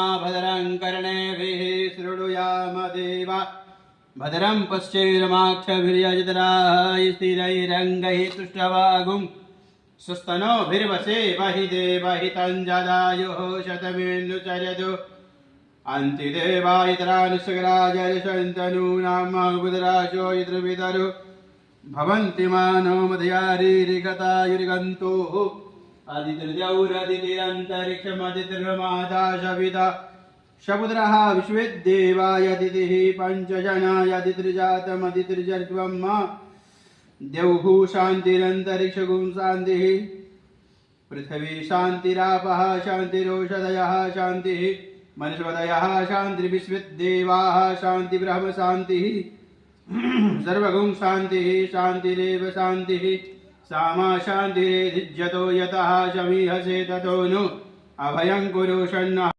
भद्रं कर्णेभिः शृणुयाम देवा भद्रं पश्येर्माक्षभिर्यजत्राः स्थिरैरङ्गैः तुष्टवागुं स्वस्तनोभिर्वसेमहि देवहितं जदायुः शतमेन्दुचर्यतु अन्तिदेवायितरानुसगराजरशन्तनूनां बुधराशो यतृवितरु भवन्ति मानो मधयारीरिकतायुर्गन्तुः आदित्यौरदितिरन्तरिक्षमदितिर्मादाशविता शपुद्रः विश्वेद्देवायदितिः पञ्चजनायदितिर्जातमदितिर्जर्त्वम् द्यौः शान्तिरन्तरिक्षगुं शान्तिः पृथिवी शान्तिरापः शान्तिरोषधयः शान्तिः वनस्पतयः शान्तिर्विश्वेद्देवाः शान्तिब्रह्म शान्तिः सर्वगुं शान्तिः शान्तिरेव शान्तिः सामा शान्तिरेधिज्यतो यतः शमीहसे ततो नु अभयं कुरु षण्णः